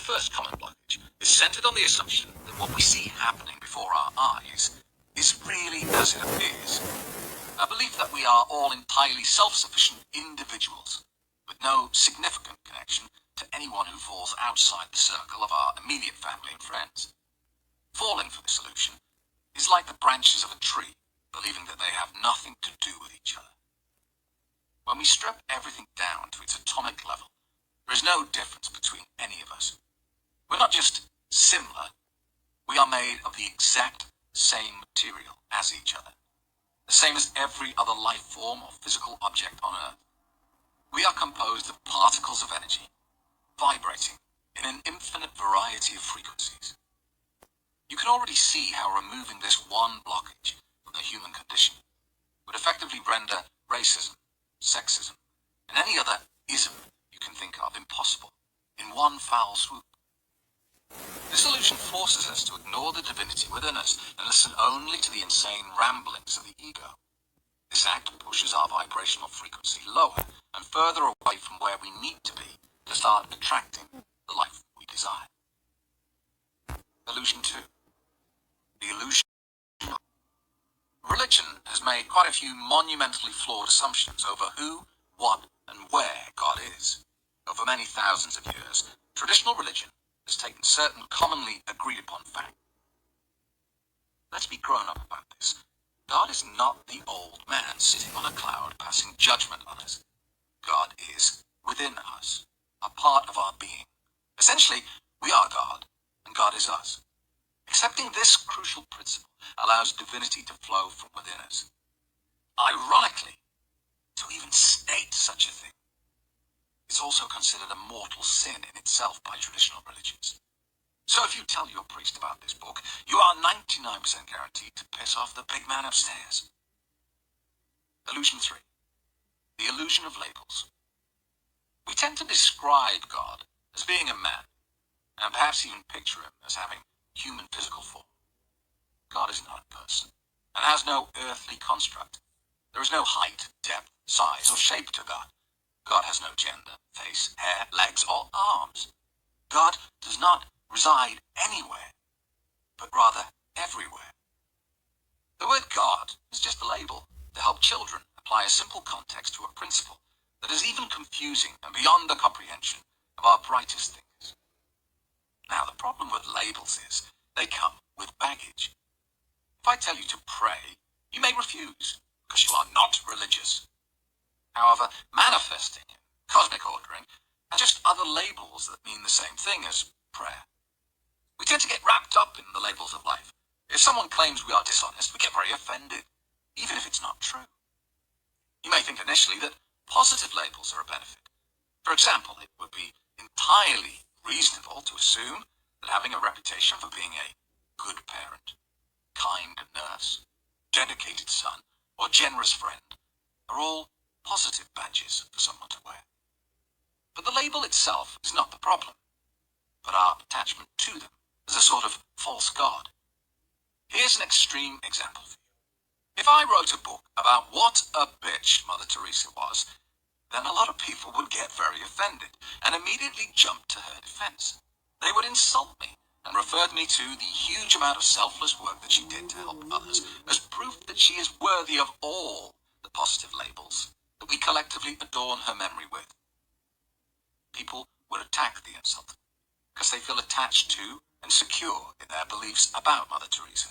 first common blockage is centered on the assumption that what we see happening before our eyes is really as it appears. A belief that we are all entirely self-sufficient individuals, with no significant connection to anyone who falls outside the circle of our immediate family and friends. Falling for this illusion is like the branches of a tree, believing that they have nothing to do with each other. When we strip everything down to its atomic level, there is no difference between any of us. We're not just similar, we are made of the exact same material as each other, the same as every other life form or physical object on Earth. We are composed of particles of energy, vibrating in an infinite variety of frequencies. You can already see how removing this one blockage from the human condition would effectively render racism, sexism, and any other ism you can think of impossible in one foul swoop. This illusion forces us to ignore the divinity within us and listen only to the insane ramblings of the ego. This act pushes our vibrational frequency lower and further away from where we need to be to start attracting the life we desire. Illusion 2. The illusion of religion has made quite a few monumentally flawed assumptions over who, what, and where God is. Over many thousands of years, traditional religion has taken certain commonly agreed upon facts. Let's be grown up about this. God is not the old man sitting on a cloud passing judgment on us. God is within us, a part of our being. Essentially, we are God, and God is us. Accepting this crucial principle allows divinity to flow from within us. Ironically, to even state such a thing is also considered a mortal sin in itself by traditional religions. So if you tell your priest about this book, you are 99% guaranteed to piss off the big man upstairs. Illusion 3. The illusion of labels. We tend to describe God as being a man, and perhaps even picture him as having human physical form. God is not a person, and has no earthly construct. There is no height, depth, size, or shape to God. God has no gender, face, hair, legs, or arms. God does not reside anywhere, but rather everywhere. The word God is just a label to help children apply a simple context to a principle that is even confusing and beyond the comprehension of our brightest thinkers. Now, the problem with labels is they come with baggage. If I tell you to pray, you may refuse because you are not religious. However, manifesting, cosmic ordering, are just other labels that mean the same thing as prayer. We tend to get wrapped up in the labels of life. If someone claims we are dishonest, we get very offended, even if it's not true. You may think initially that positive labels are a benefit. For example, it would be entirely reasonable to assume that having a reputation for being a good parent, kind nurse, dedicated son, or generous friend are all positive badges for someone to wear. But the label itself is not the problem, but our attachment to them as a sort of false god. Here's an extreme example for you. If I wrote a book about what a bitch Mother Teresa was, then a lot of people would get very offended and immediately jump to her defense. They would insult me and refer me to the huge amount of selfless work that she did to help others as proof that she is worthy of all the positive labels that we collectively adorn her memory with. People would attack the insult because they feel attached to and secure in their beliefs about Mother Teresa.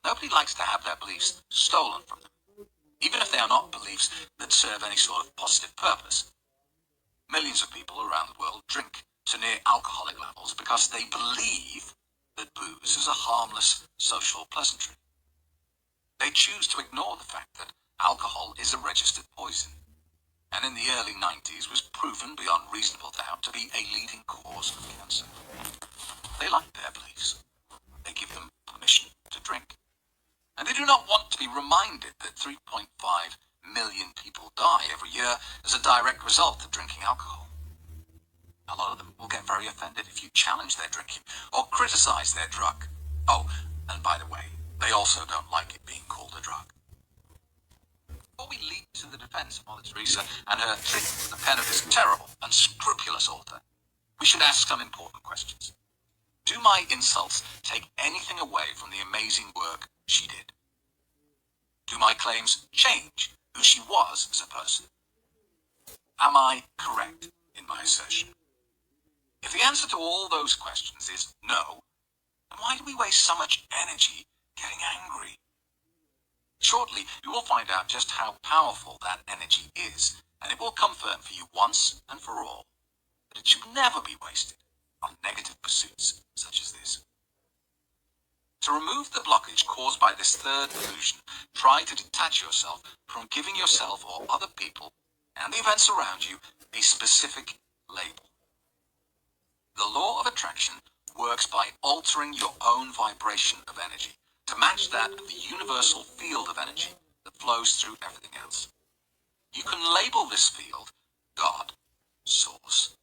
Nobody likes to have their beliefs stolen from them, even if they are not beliefs that serve any sort of positive purpose. Millions of people around the world drink to near alcoholic levels because they believe that booze is a harmless social pleasantry. They choose to ignore the fact that alcohol is a registered poison, and in the early 90s was proven beyond reasonable doubt to be a leading cause of cancer. They like their beliefs. They give them permission to drink. And they do not want to be reminded that 3.5 million people die every year as a direct result of drinking alcohol. A lot of them will get very offended if you challenge their drinking or criticize their drug. Oh, and by the way, they also don't like it being called a drug. Before we leap to the defense of Mother Teresa and her treatment with the pen of this terrible, unscrupulous author, we should ask some important questions. Do my insults take anything away from the amazing work she did? Do my claims change who she was as a person? Am I correct in my assertion? If the answer to all those questions is no, then why do we waste so much energy getting angry? Shortly, you will find out just how powerful that energy is, and it will confirm for you once and for all that it should never be wasted on negative pursuits such as this. To remove the blockage caused by this third illusion, try to detach yourself from giving yourself or other people and the events around you a specific label. The law of attraction works by altering your own vibration of energy to match that of the universal field of energy that flows through everything else. You can label this field God, Source,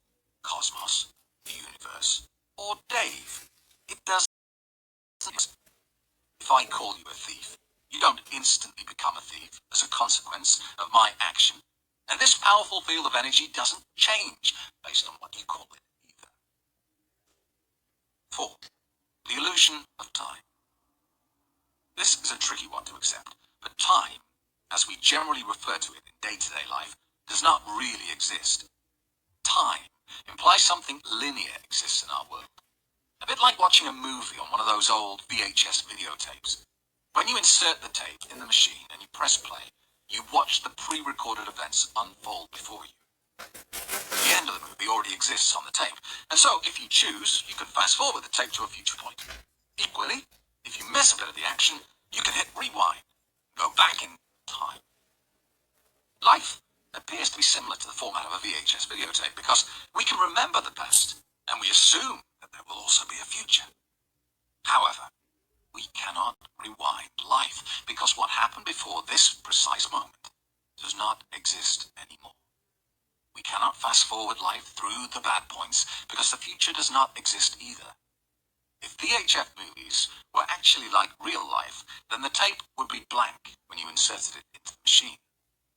Cosmos, the Universe, or Dave. It doesn't. If I call you a thief, you don't instantly become a thief as a consequence of my action, and this powerful field of energy doesn't change based on what you call it either. 4. The illusion of time. This is a tricky one to accept, but time, as we generally refer to it in day-to-day life, does not really exist. Time implies something linear exists in our world. A bit like watching a movie on one of those old VHS videotapes. When you insert the tape in the machine and you press play, you watch the pre-recorded events unfold before you. The end of the movie already exists on the tape, and so if you choose, you can fast forward the tape to a future point. Equally, if you miss a bit of the action, you can hit rewind, go back in time. Life appears to be similar to the format of a VHS videotape because we can remember the past, and we assume that there will also be a future. However, we cannot rewind life because what happened before this precise moment does not exist anymore. We cannot fast forward life through the bad points because the future does not exist either. If VHF movies were actually like real life, then the tape would be blank when you inserted it into the machine.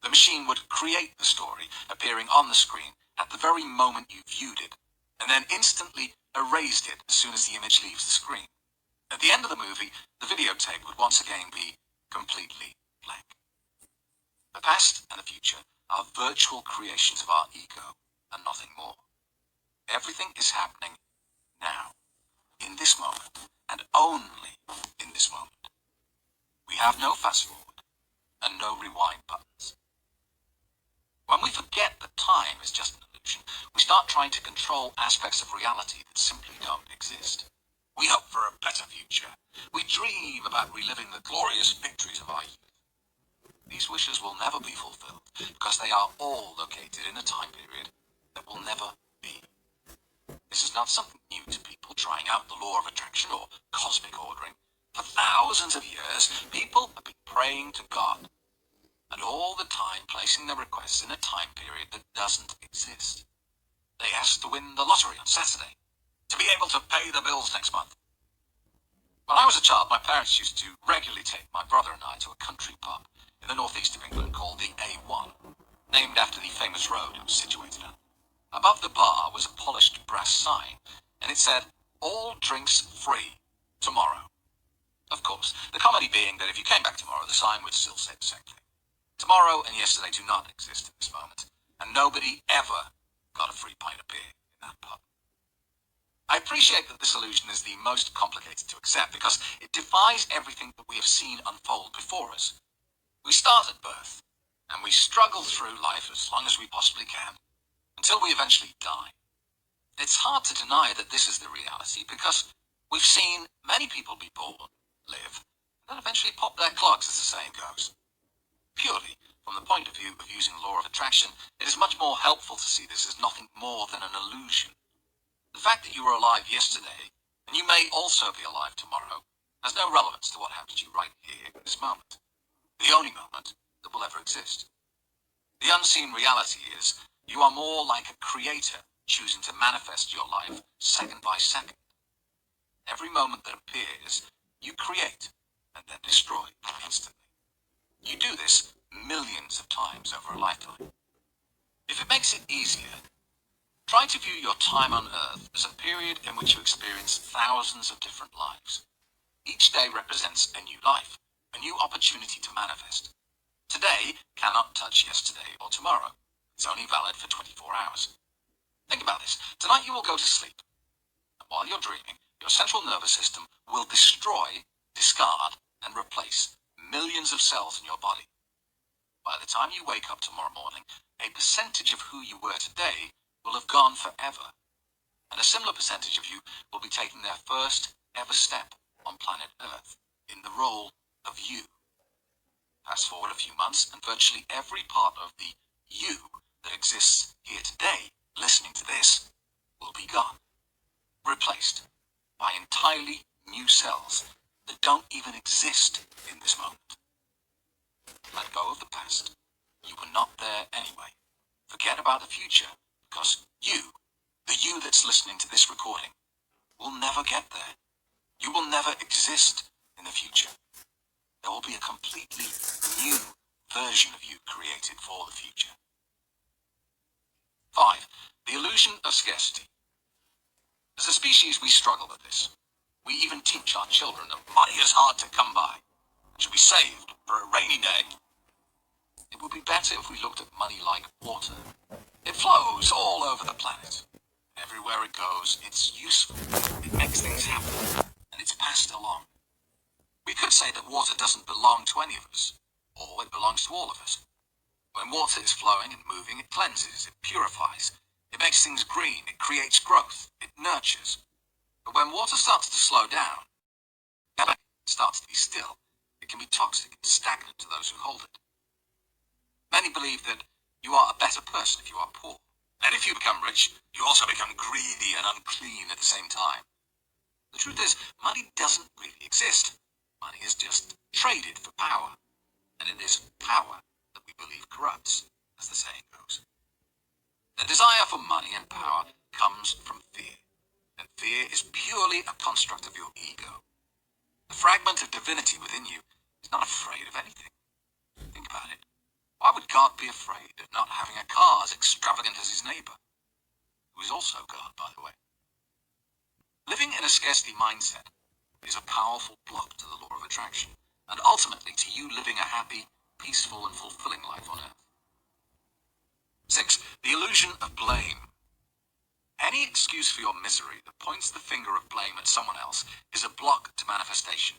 The machine would create the story appearing on the screen at the very moment you viewed it, and then instantly erased it as soon as the image leaves the screen. At the end of the movie, the videotape would once again be completely blank. The past and the future are virtual creations of our ego and nothing more. Everything is happening now, in this moment, and only in this moment. We have no fast forward and no rewind buttons. When we forget that time is just an illusion, we start trying to control aspects of reality that simply don't exist. We hope for a better future. We dream about reliving the glorious victories of our youth. These wishes will never be fulfilled because they are all located in a time period that will never be. This is not something new to people trying out the law of attraction or cosmic ordering. For thousands of years, people have been praying to God, and all the time placing their requests in a time period that doesn't exist. They asked to win the lottery on Saturday, to be able to pay the bills next month. When I was a child, my parents used to regularly take my brother and I to a country pub in the northeast of England called the A1, named after the famous road it was situated on. Above the bar was a polished brass sign, and it said, "All drinks free, tomorrow." Of course, the comedy being that if you came back tomorrow, the sign would still say the same thing. Tomorrow and yesterday do not exist in this moment, and nobody ever got a free pint of beer in that pub. I appreciate that this illusion is the most complicated to accept because it defies everything that we have seen unfold before us. We start at birth, and we struggle through life as long as we possibly can, until we eventually die. It's hard to deny that this is the reality because we've seen many people be born, live, and then eventually pop their clogs, as the saying goes. Purely from the point of view of using law of attraction, it is much more helpful to see this as nothing more than an illusion. The fact that you were alive yesterday, and you may also be alive tomorrow, has no relevance to what happens to you right here in this moment. The only moment that will ever exist. The unseen reality is, you are more like a creator choosing to manifest your life second by second. Every moment that appears, you create and then destroy instantly. You do this millions of times over a lifetime. If it makes it easier, Try to view your time on Earth as a period in which you experience thousands of different lives. Each day represents a new life, a new opportunity to manifest. Today cannot touch yesterday or tomorrow. It's only valid for 24 hours. Think about this. Tonight you will go to sleep. And while you're dreaming, your central nervous system will destroy, discard, and replace millions of cells in your body. By the time you wake up tomorrow morning, a percentage of who you were today will have gone forever. And a similar percentage of you will be taking their first ever step on planet Earth in the role of you. Fast forward a few months and virtually every part of the you that exists here today, listening to this, will be gone. Replaced by entirely new cells that don't even exist in this moment. Let go of the past. You were not there anyway. Forget about the future, because you, the you that's listening to this recording, will never get there. You will never exist in the future. There will be a completely new version of you created for the future. 5. The illusion of scarcity. As a species, we struggle with this. We even teach our children that money is hard to come by and should be saved for a rainy day. It would be better if we looked at money like water. It flows all over the planet. Everywhere it goes, it's useful. It makes things happen, and it's passed along. We could say that water doesn't belong to any of us, or it belongs to all of us. When water is flowing and moving, it cleanses, it purifies, it makes things green, it creates growth, it nurtures. But when water starts to slow down, it starts to be still, it can be toxic and stagnant to those who hold it. Many believe that you are a better person if you are poor, and if you become rich, you also become greedy and unclean at the same time. The truth is, money doesn't really exist. Money is just traded for power, and it is power that we believe corrupts, as the saying goes. The desire for money and power comes from fear, and fear is purely a construct of your ego. The fragment of divinity within you is not afraid of anything. Think about it. Why would God be afraid of not having a car as extravagant as his neighbor, who is also God, by the way? Living in a scarcity mindset is a powerful block to the law of attraction, and ultimately to you living a happy, peaceful, and fulfilling life on Earth. 6. The illusion of blame. Any excuse for your misery that points the finger of blame at someone else is a block to manifestation.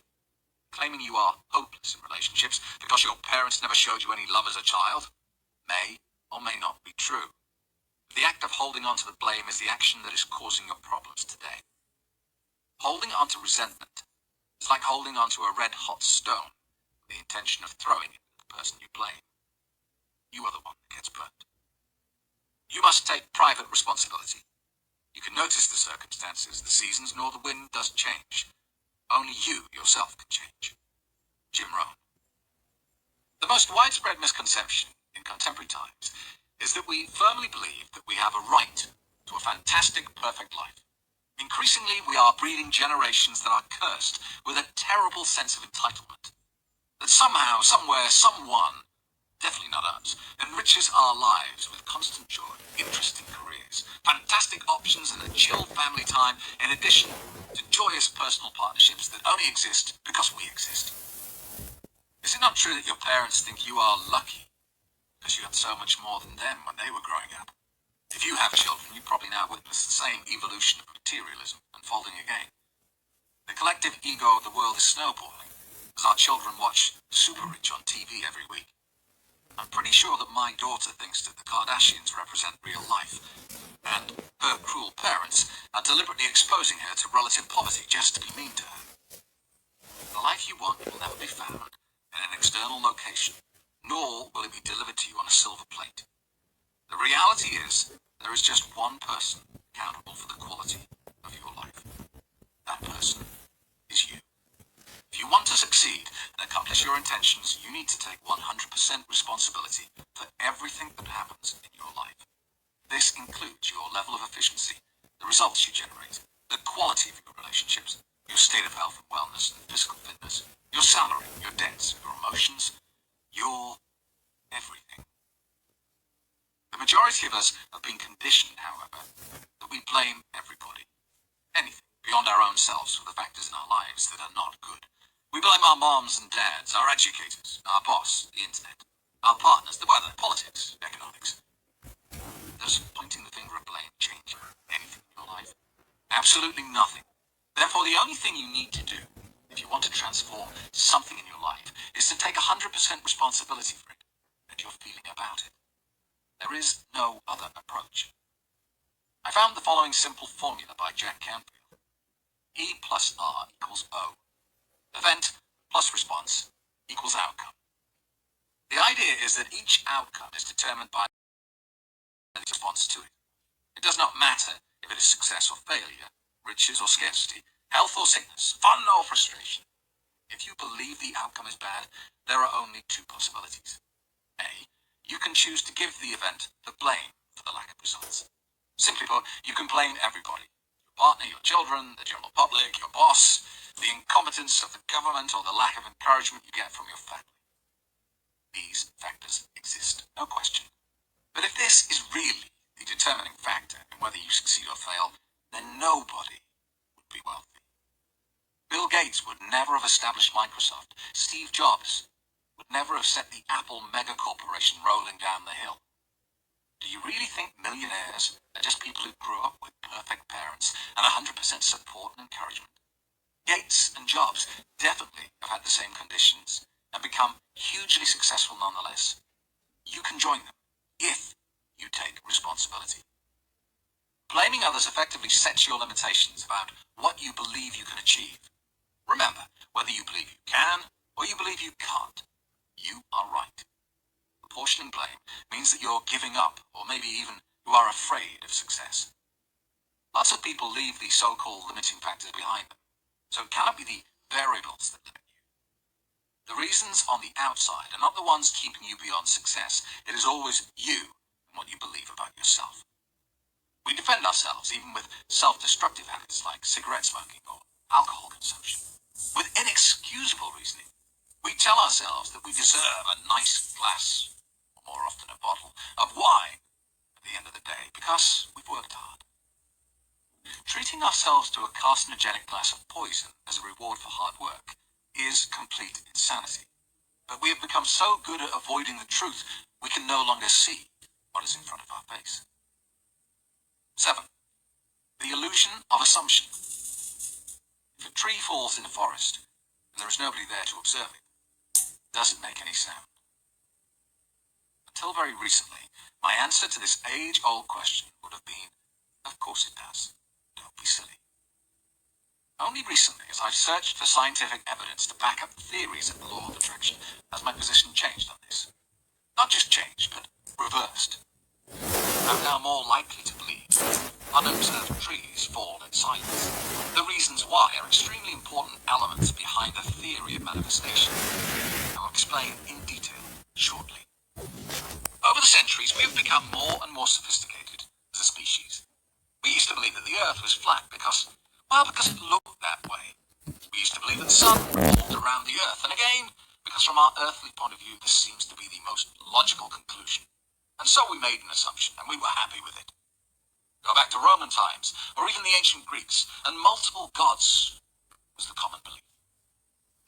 Claiming you are hopeless in relationships because your parents never showed you any love as a child may or may not be true. The act of holding on to the blame is the action that is causing your problems today. Holding on to resentment is like holding on to a red-hot stone with the intention of throwing it at the person you blame. You are the one that gets burnt. You must take private responsibility. You can notice the circumstances, the seasons, nor the wind does change. Only you yourself can change. Jim Rohn. The most widespread misconception in contemporary times is that we firmly believe that we have a right to a fantastic, perfect life. Increasingly, we are breeding generations that are cursed with a terrible sense of entitlement. That somehow, somewhere, someone, definitely not us, enriches our lives with constant joy, interesting careers, fantastic options and a chill family time, in addition to joyous personal partnerships that only exist because we exist. Is it not true that your parents think you are lucky because you had so much more than them when they were growing up? If you have children, you probably now witness the same evolution of materialism unfolding again. The collective ego of the world is snowballing as our children watch Super Rich on TV every week. I'm pretty sure that my daughter thinks that the Kardashians represent real life, and her cruel parents are deliberately exposing her to relative poverty just to be mean to her. The life you want will never be found in an external location, nor will it be delivered to you on a silver plate. The reality is, there is just one person accountable for the quality of your life. That person is you. If you want to succeed and accomplish your intentions, you need to take 100% responsibility for everything that happens in your life. This includes your level of efficiency, the results you generate, the quality of your relationships, your state of health and wellness and physical fitness, your salary, your debts, your emotions, your everything. The majority majority of us have been conditioned, however, that we blame everybody, anything beyond our own selves for the factors in our lives that are not good. We blame our moms and dads, our educators, our boss, the internet, our partners, the weather, politics, economics. Does pointing the finger of blame change anything in your life? Absolutely nothing. Therefore, the only thing you need to do, if you want to transform something in your life, is to take 100% responsibility for it and your feeling about it. There is no other approach. I found the following simple formula by Jack Canfield. E plus R equals O. Event plus response equals outcome. The idea is that each outcome is determined by the response to it. It does not matter if it is success or failure, riches or scarcity, health or sickness, fun or frustration. If you believe the outcome is bad, there are only two possibilities. A, you can choose to give the event the blame for the lack of results. Simply put, you can blame everybody. Your partner, your children, the general public, your boss, the incompetence of the government, or the lack of encouragement you get from your family. These factors exist, no question. But if this is really the determining factor in whether you succeed or fail, then nobody would be wealthy. Bill Gates would never have established Microsoft. Steve Jobs would never have set the Apple megacorporation rolling down the hill. Do you really think millionaires are just people who grew up with perfect parents and 100% support and encouragement? Gates and Jobs definitely have had the same conditions and become hugely successful nonetheless. You can join them if you take responsibility. Blaming others effectively sets your limitations about what you believe you can achieve. Remember, whether you believe you can or you believe you can't, you are right. Apportioning blame means that you're giving up, or maybe even you are afraid of success. Lots of people leave the so-called limiting factors behind them, so it cannot be the variables that limit you. The reasons on the outside are not the ones keeping you beyond success. It is always you and what you believe about yourself. We defend ourselves even with self-destructive habits like cigarette smoking or alcohol consumption. With inexcusable reasoning, we tell ourselves that we deserve a nice glass, or more often a bottle, of wine at the end of the day because we've worked hard. Treating ourselves to a carcinogenic glass of poison as a reward for hard work is complete insanity. But we have become so good at avoiding the truth, we can no longer see what is in front of our face. 7. The illusion of assumption. If a tree falls in a forest and there is nobody there to observe it, does it make any sound? Until very recently, my answer to this age-old question would have been, of course it does. Don't be silly. Only recently, as I've searched for scientific evidence to back up the theories of the law of attraction, has my position changed on this. Not just changed, but reversed. I'm now more likely to believe unobserved trees fall in silence. The reasons why are extremely important elements behind the theory of manifestation. I will explain in detail shortly. Over the centuries, we have become more and more sophisticated as a species. We used to believe that the Earth was flat because it looked that way. We used to believe that the sun revolved around the Earth, and again, because from our earthly point of view, this seems to be the most logical conclusion. And so we made an assumption, and we were happy with it. Go back to Roman times, or even the ancient Greeks, and multiple gods was the common belief.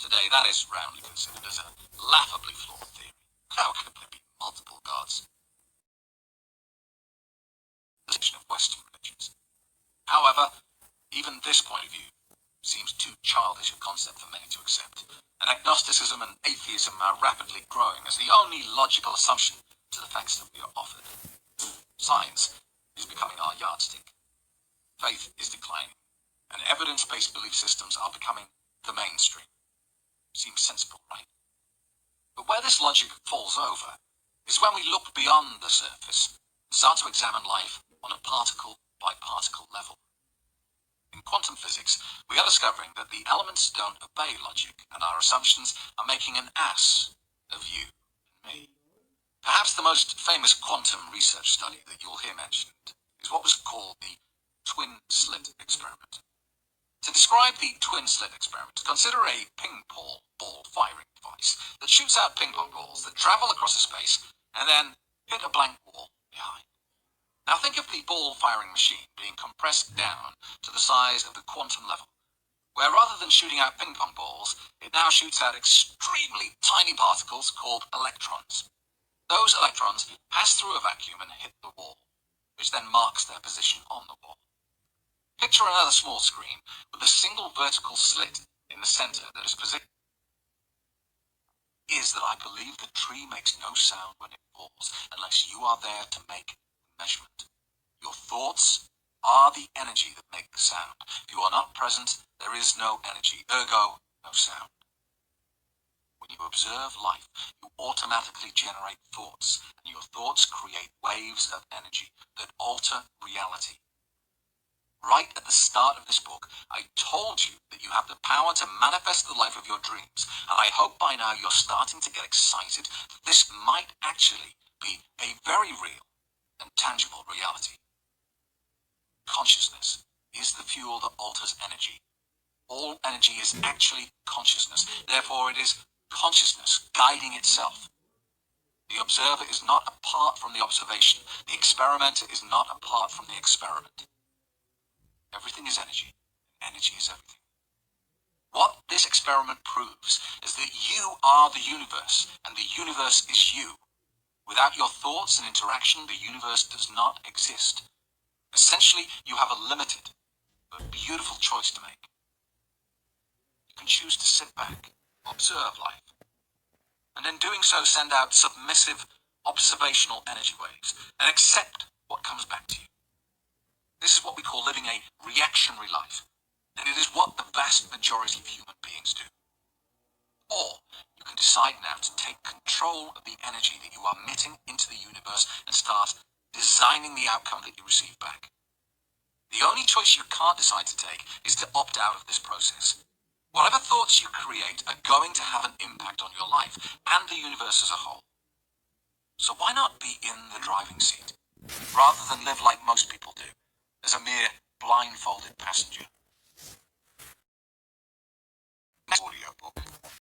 Today, that is roundly considered as a laughably flawed theory. How could there be multiple gods? The of Western religions. However, even this point of view seems too childish a concept for many to accept, and agnosticism and atheism are rapidly growing as the only logical assumption to the facts that we are offered. Science is becoming our yardstick. Faith is declining, and evidence-based belief systems are becoming the mainstream. Seems sensible, right? But where this logic falls over is when we look beyond the surface and start to examine life on a particle-by-particle level. In quantum physics, we are discovering that the elements don't obey logic, and our assumptions are making an ass of you and me. Perhaps the most famous quantum research study that you'll hear mentioned is what was called the twin slit experiment. To describe the twin slit experiment, consider a ping-pong ball firing device that shoots out ping-pong balls that travel across a space and then hit a blank wall behind. Now think of the ball firing machine being compressed down to the size of the quantum level, where rather than shooting out ping pong balls, it now shoots out extremely tiny particles called electrons. Those electrons pass through a vacuum and hit the wall, which then marks their position on the wall. Picture another small screen with a single vertical slit in the center that is positioned. Is that I believe the tree makes no sound when it falls unless you are there to make the measurement. Your thoughts are the energy that make the sound. If you are not present, there is no energy, ergo, no sound. When you observe life, you automatically generate thoughts, and your thoughts create waves of energy that alter reality. Right at the start of this book, I told you that you have the power to manifest the life of your dreams, and I hope by now you're starting to get excited that this might actually be a very real and tangible reality. Consciousness is the fuel that alters energy. All energy is actually consciousness. Therefore, it is consciousness guiding itself. The observer is not apart from the observation. The experimenter is not apart from the experiment. Everything is energy. Energy is everything. What this experiment proves is that you are the universe, and the universe is you. Without your thoughts and interaction, the universe does not exist. Essentially, you have a limited but beautiful choice to make. You can choose to sit back, observe life, and in doing so send out submissive, observational energy waves, and accept what comes back to you. This is what we call living a reactionary life, and it is what the vast majority of human beings do. Or you can decide now to take control of the energy that you are emitting into the universe and start designing the outcome that you receive back. The only choice you can't decide to take is to opt out of this process. Whatever thoughts you create are going to have an impact on your life and the universe as a whole. So why not be in the driving seat, rather than live like most people do, as a mere blindfolded passenger? Next audiobook.